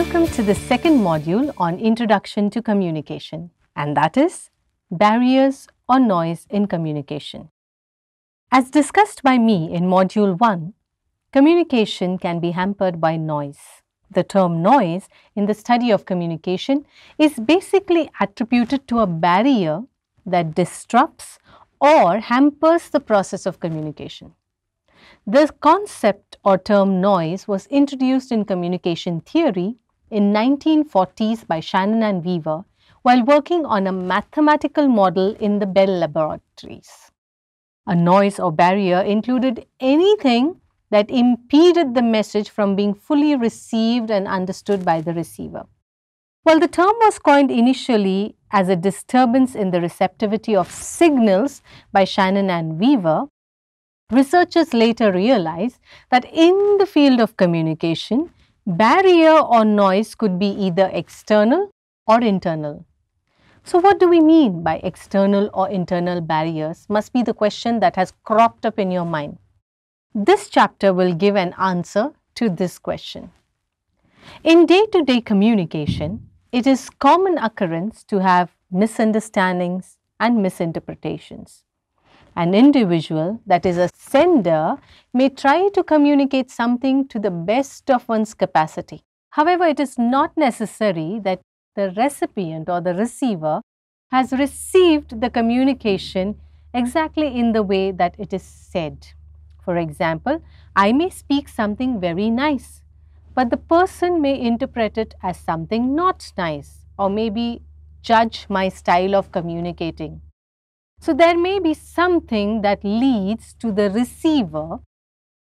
Welcome to the second module on Introduction to Communication, and that is Barriers or Noise in Communication. As discussed by me in Module 1, communication can be hampered by noise. The term noise in the study of communication is basically attributed to a barrier that disrupts or hampers the process of communication. The concept or term noise was introduced in communication theory in 1940s by Shannon and Weaver while working on a mathematical model in the Bell laboratories. A noise or barrier included anything that impeded the message from being fully received and understood by the receiver. While the term was coined initially as a disturbance in the receptivity of signals by Shannon and Weaver, researchers later realized that in the field of communication, barrier or noise could be either external or internal. So what do we mean by external or internal barriers must be the question that has cropped up in your mind. This chapter will give an answer to this question. In day-to-day communication, it is common occurrence to have misunderstandings and misinterpretations. An individual, that is a sender, may try to communicate something to the best of one's capacity. However, it is not necessary that the recipient or the receiver has received the communication exactly in the way that it is said. For example, I may speak something very nice, but the person may interpret it as something not nice or maybe judge my style of communicating. So there may be something that leads to the receiver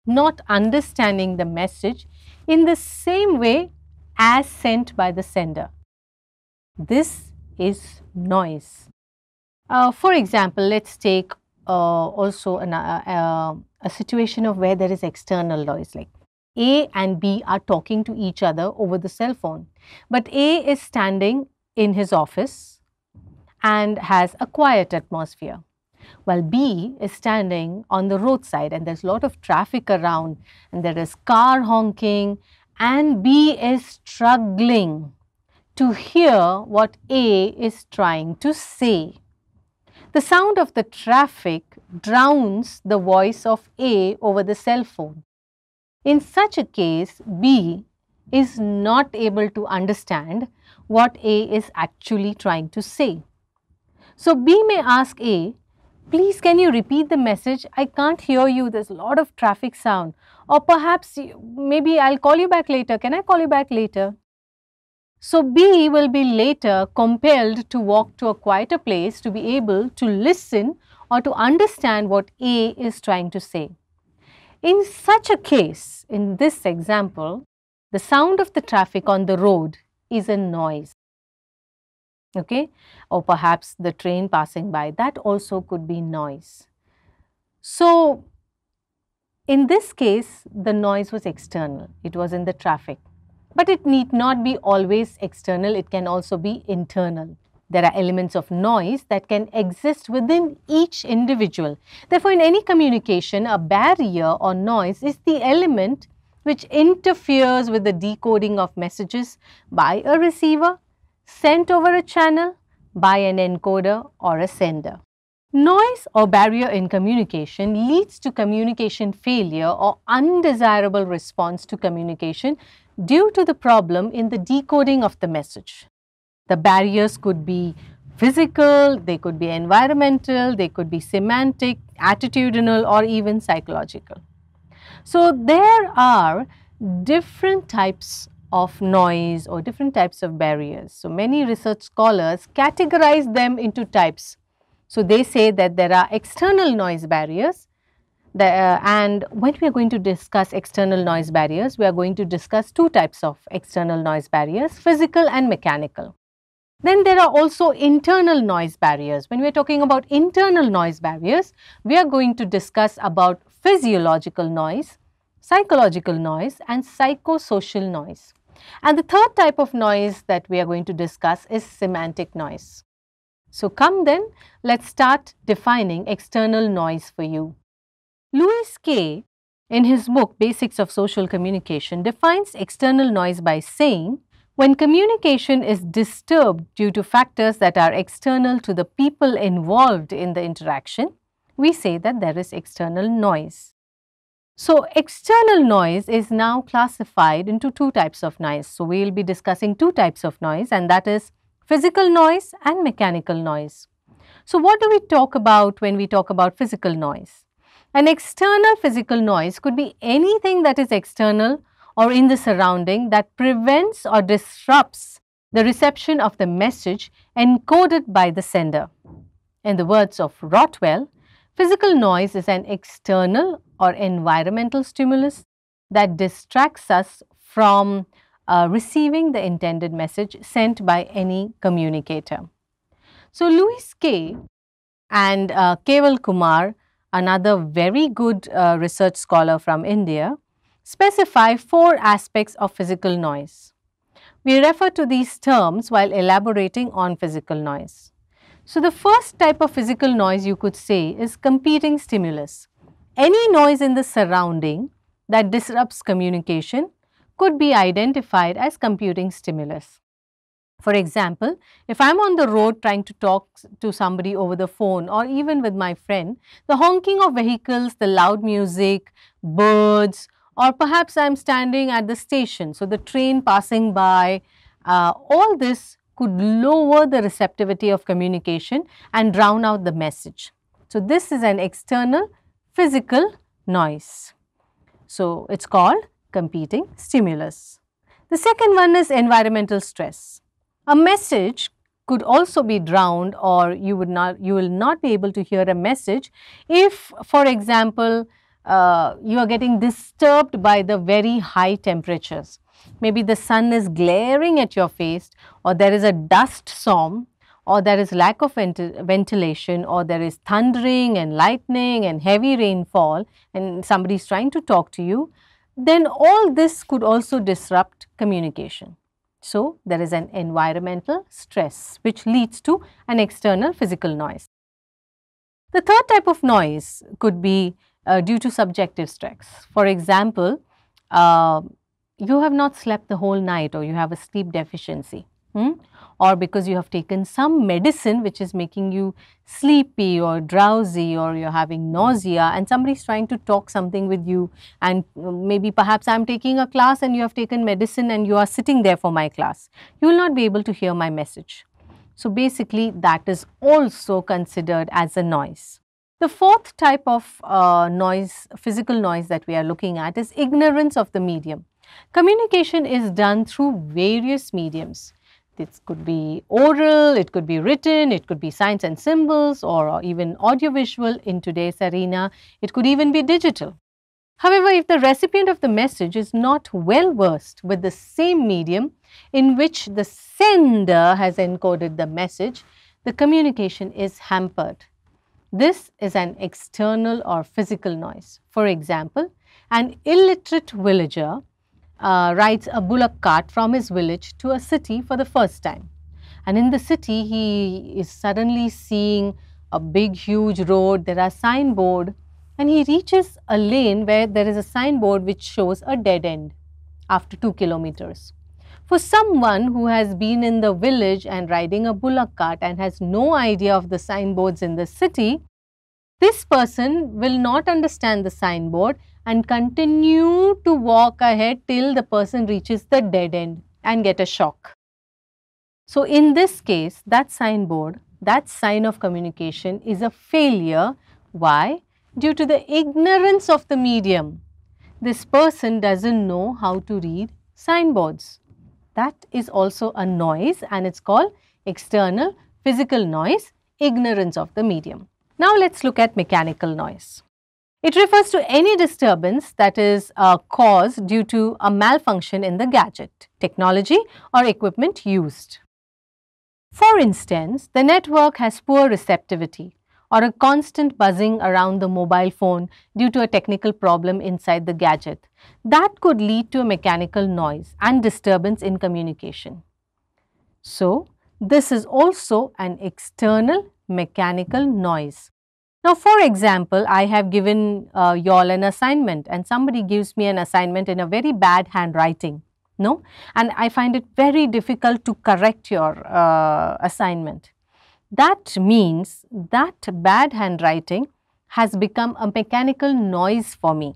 not understanding the message in the same way as sent by the sender. This is noise. For example, let's take also a situation of where there is external noise, like A and B are talking to each other over the cell phone, but A is standing in his office and has a quiet atmosphere, while B is standing on the roadside and there's a lot of traffic around and there is car honking and B is struggling to hear what A is trying to say. The sound of the traffic drowns the voice of A over the cell phone. In such a case, B is not able to understand what A is actually trying to say. So B may ask A, please can you repeat the message? I can't hear you, there's a lot of traffic sound. Or perhaps maybe I'll call you back later. Can I call you back later? So B will be later compelled to walk to a quieter place to be able to listen or to understand what A is trying to say. In such a case, in this example, the sound of the traffic on the road is a noise. Okay, or perhaps the train passing by, that also could be noise. So in this case, the noise was external, it was in the traffic, but it need not be always external, it can also be internal. There are elements of noise that can exist within each individual. Therefore, in any communication, a barrier or noise is the element which interferes with the decoding of messages by a receiver, sent over a channel by an encoder or a sender. Noise or barrier in communication leads to communication failure or undesirable response to communication due to the problem in the decoding of the message. The barriers could be physical, they could be environmental, they could be semantic, attitudinal, or even psychological. So there are different types of noise or different types of barriers. So many research scholars categorize them into types. So they say that there are external noise barriers, and when we are going to discuss external noise barriers, we are going to discuss two types of external noise barriers, physical and mechanical. Then there are also internal noise barriers. When we are talking about internal noise barriers, we are going to discuss about physiological noise, psychological noise, and psychosocial noise. And the third type of noise that we are going to discuss is semantic noise. So come then, let's start defining external noise for you. Louis Kay, in his book Basics of Social Communication, defines external noise by saying When communication is disturbed due to factors that are external to the people involved in the interaction, we say that there is external noise. So, external noise is now classified into two types of noise. So, we will be discussing two types of noise, and that is physical noise and mechanical noise. So, what do we talk about when we talk about physical noise? An external physical noise could be anything that is external or in the surrounding that prevents or disrupts the reception of the message encoded by the sender. In the words of Rothwell, physical noise is an external or environmental stimulus that distracts us from receiving the intended message sent by any communicator. So, Louis Kay and Keval Kumar, another very good research scholar from India, specify four aspects of physical noise. We refer to these terms while elaborating on physical noise. So, the first type of physical noise you could say is competing stimulus. Any noise in the surrounding that disrupts communication could be identified as competing stimulus. For example, if I am on the road trying to talk to somebody over the phone or even with my friend, the honking of vehicles, the loud music, birds, or perhaps I am standing at the station, so the train passing by, all this could lower the receptivity of communication and drown out the message. So, this is an external physical noise. So, it is called competing stimulus. The second one is environmental stress. A message could also be drowned, or you will not be able to hear a message if, for example, you are getting disturbed by the very high temperatures. Maybe the sun is glaring at your face, or there is a dust storm, or there is lack of ventilation, or there is thundering and lightning and heavy rainfall, and somebody is trying to talk to you, then all this could also disrupt communication. So, there is an environmental stress which leads to an external physical noise. The third type of noise could be due to subjective stress. For example, you have not slept the whole night, or you have a sleep deficiency, or because you have taken some medicine which is making you sleepy or drowsy, or you are having nausea, and somebody is trying to talk something with you, and maybe perhaps I am taking a class and you have taken medicine and you are sitting there for my class. You will not be able to hear my message. So, basically that is also considered as a noise. The fourth type of noise, physical noise that we are looking at is ignorance of the medium. Communication is done through various mediums. This could be oral, it could be written, it could be signs and symbols, or even audiovisual in today's arena. It could even be digital. However, if the recipient of the message is not well versed with the same medium in which the sender has encoded the message, the communication is hampered. This is an external or physical noise. For example, an illiterate villager rides a bullock cart from his village to a city for the first time. And in the city, he is suddenly seeing a big huge road, there are signboard, and he reaches a lane where there is a signboard which shows a dead end after 2 kilometers. For someone who has been in the village and riding a bullock cart and has no idea of the signboards in the city, this person will not understand the signboard and continue to walk ahead till the person reaches the dead end and get a shock. So, in this case, that signboard, that sign of communication is a failure. Why? Due to the ignorance of the medium. This person doesn't know how to read signboards. That is also a noise, and it's called external physical noise, ignorance of the medium. Now, let's look at mechanical noise. It refers to any disturbance that is caused due to a malfunction in the gadget, technology, or equipment used. For instance, the network has poor receptivity or a constant buzzing around the mobile phone due to a technical problem inside the gadget. That could lead to a mechanical noise and disturbance in communication. So, this is also an external mechanical noise. Now, for example, I have given you all an assignment, and somebody gives me an assignment in a very bad handwriting. No? And I find it very difficult to correct your assignment. That means that bad handwriting has become a mechanical noise for me.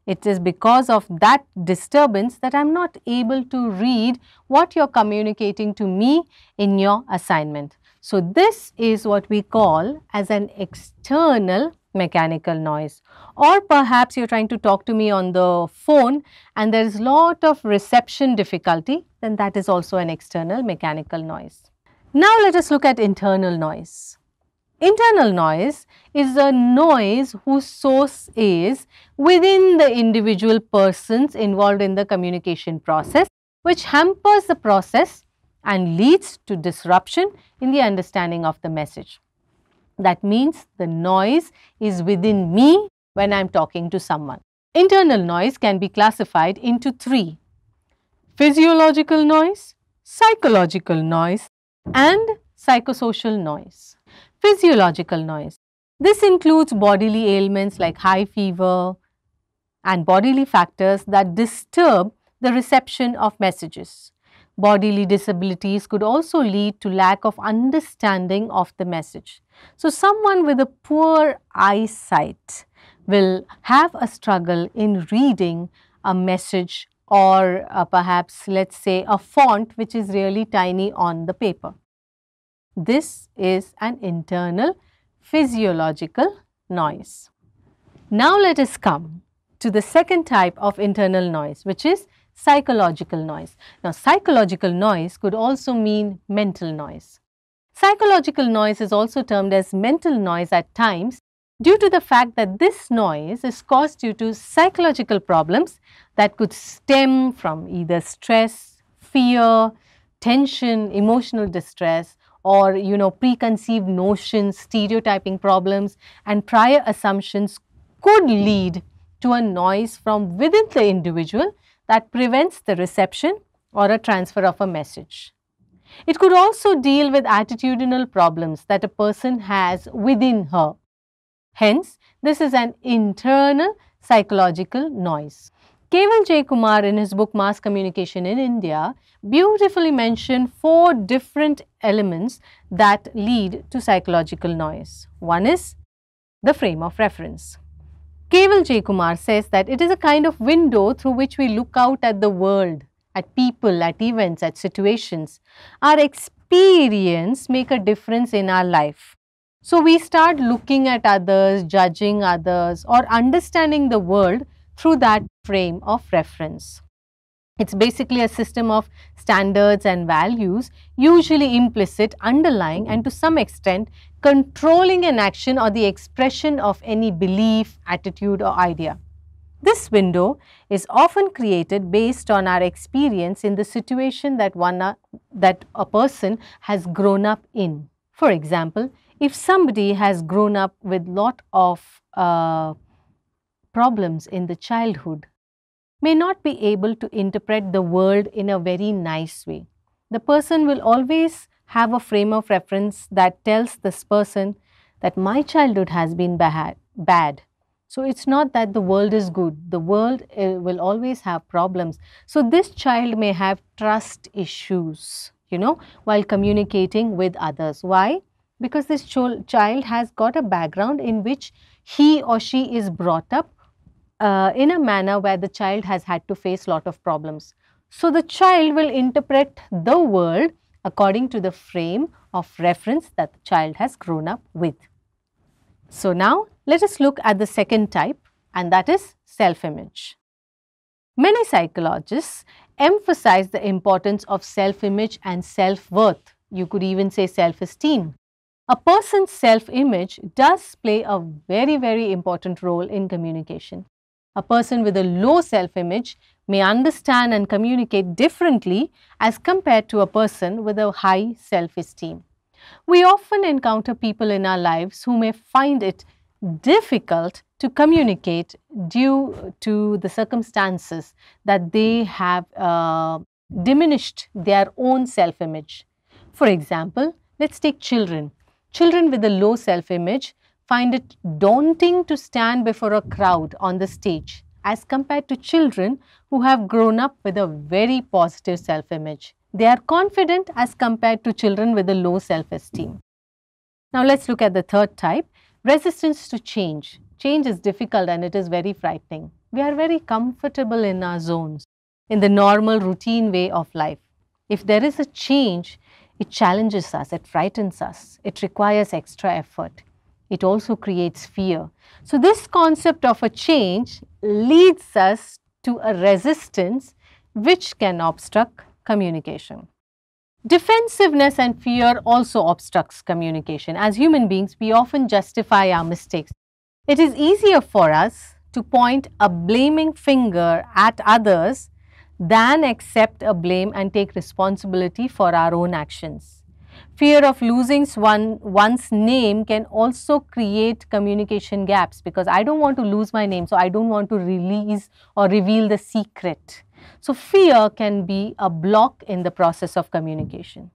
It is because of that disturbance that I am not able to read what you are communicating to me in your assignment. So, this is what we call as an external mechanical noise, or perhaps you are trying to talk to me on the phone and there is lot of reception difficulty, then that is also an external mechanical noise. Now, let us look at internal noise. Internal noise is a noise whose source is within the individual persons involved in the communication process, which hampers the process and leads to disruption in the understanding of the message. That means the noise is within me when I am talking to someone. Internal noise can be classified into three: physiological noise, psychological noise, and psychosocial noise. Physiological noise. This includes bodily ailments like high fever and bodily factors that disturb the reception of messages. Bodily disabilities could also lead to lack of understanding of the message. So, someone with a poor eyesight will have a struggle in reading a message, or perhaps let us say a font which is really tiny on the paper. This is an internal physiological noise. Now, let us come to the second type of internal noise, which is psychological noise. Now, psychological noise could also mean mental noise. Psychological noise is also termed as mental noise at times due to the fact that this noise is caused due to psychological problems that could stem from either stress, fear, tension, emotional distress, or preconceived notions, stereotyping problems and prior assumptions could lead to a noise from within the individual that prevents the reception or a transfer of a message. It could also deal with attitudinal problems that a person has within her. Hence, this is an internal psychological noise. Keval J. Kumar in his book Mass Communication in India beautifully mentioned 4 different elements that lead to psychological noise. One is the frame of reference. Keval J. Kumar says that it is a kind of window through which we look out at the world, at people, at events, at situations. Our experience make a difference in our life. So, we start looking at others, judging others, or understanding the world through that frame of reference. It's basically a system of standards and values, usually implicit, underlying, and to some extent controlling an action or the expression of any belief, attitude, or idea. This window is often created based on our experience in the situation that a person has grown up in. For example, if somebody has grown up with lot of problems in the childhood, may not be able to interpret the world in a very nice way. The person will always have a frame of reference that tells this person that my childhood has been bad. So, it's not that the world is good, the world will always have problems. So, this child may have trust issues, while communicating with others. Why? Because this child has got a background in which he or she is brought up in a manner where the child has had to face lot of problems. So, the child will interpret the world according to the frame of reference that the child has grown up with. So, now let us look at the second type, and that is self-image. Many psychologists emphasize the importance of self-image and self-worth. You could even say self-esteem. A person's self-image does play a very, very important role in communication. A person with a low self-image may understand and communicate differently as compared to a person with a high self-esteem. We often encounter people in our lives who may find it difficult to communicate due to the circumstances that they have diminished their own self-image. For example, let's take children. Children with a low self-image find it daunting to stand before a crowd on the stage. as compared to children who have grown up with a very positive self-image. They are confident as compared to children with a low self-esteem. Now let's look at the third type, resistance to change. Change is difficult and it is very frightening. We are very comfortable in our zones, in the normal routine way of life. If there is a change, it challenges us, it frightens us, it requires extra effort. It also creates fear. So this concept of a change leads us to a resistance which can obstruct communication. Defensiveness and fear also obstructs communication. As human beings, we often justify our mistakes. It is easier for us to point a blaming finger at others than accept a blame and take responsibility for our own actions. Fear of losing one's name can also create communication gaps, because I don't want to lose my name, so I don't want to release or reveal the secret. So fear can be a block in the process of communication.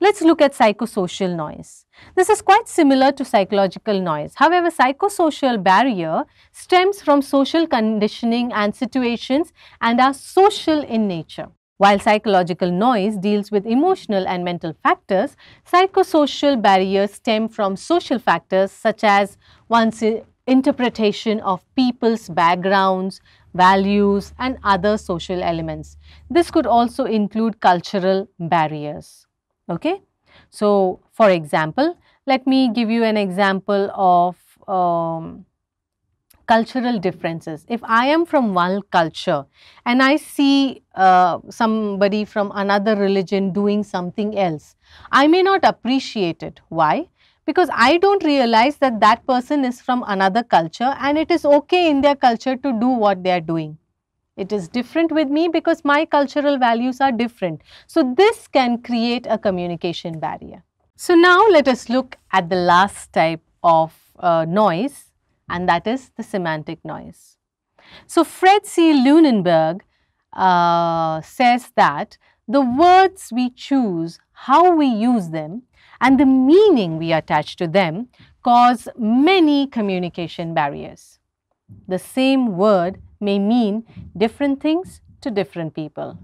Let's look at psychosocial noise. This is quite similar to psychological noise. However, psychosocial barrier stems from social conditioning and situations and are social in nature. While psychological noise deals with emotional and mental factors, psychosocial barriers stem from social factors such as one's interpretation of people's backgrounds, values and other social elements. This could also include cultural barriers. Okay? So, for example, let me give you an example of cultural differences. If I am from one culture and I see somebody from another religion doing something else, I may not appreciate it. Why? Because I don't realize that that person is from another culture and it is okay in their culture to do what they are doing. It is different with me because my cultural values are different. So this can create a communication barrier. So now let us look at the last type of noise, and that is the semantic noise. So Fred C. Lunenburg says that the words we choose, how we use them, and the meaning we attach to them cause many communication barriers. The same word may mean different things to different people.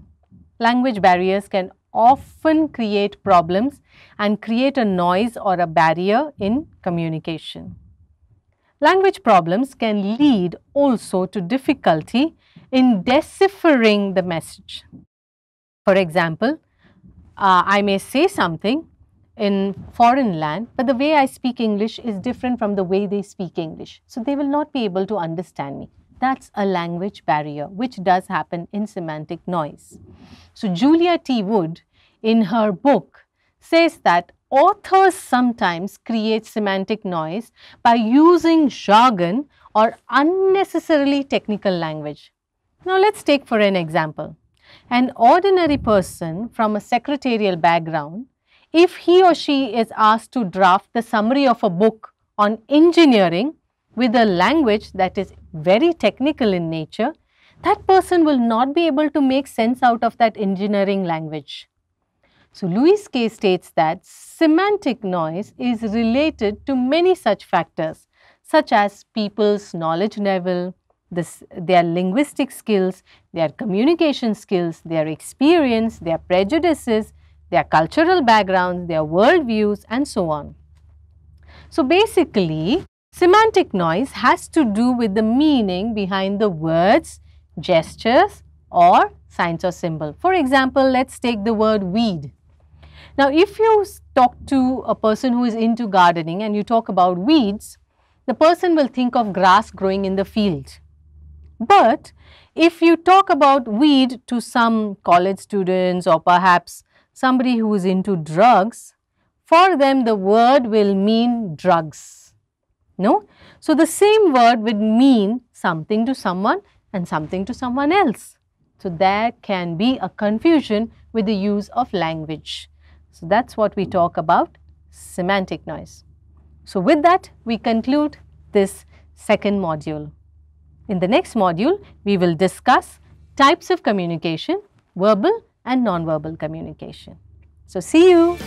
Language barriers can often create problems and create a noise or a barrier in communication. Language problems can lead also to difficulty in deciphering the message. For example, I may say something in foreign land, but the way I speak English is different from the way they speak English. So they will not be able to understand me. That's a language barrier, which does happen in semantic noise. So Julia T. Wood, in her book, says that authors sometimes create semantic noise by using jargon or unnecessarily technical language. Now let's take for an example. An ordinary person from a secretarial background, if he or she is asked to draft the summary of a book on engineering with a language that is very technical in nature, that person will not be able to make sense out of that engineering language. So Louis Kay states that semantic noise is related to many such factors, such as people's knowledge level, their linguistic skills, their communication skills, their experience, their prejudices, their cultural backgrounds, their worldviews, and so on. So basically, semantic noise has to do with the meaning behind the words, gestures, or signs or symbol. For example, let's take the word weed. Now, if you talk to a person who is into gardening and you talk about weeds, the person will think of grass growing in the field. But if you talk about weed to some college students or perhaps somebody who is into drugs, for them the word will mean drugs. No? So the same word would mean something to someone and something to someone else. So there can be a confusion with the use of language. So that's what we talk about semantic noise. So with that, we conclude this second module. In the next module, we will discuss types of communication, verbal and non-verbal communication. So see you.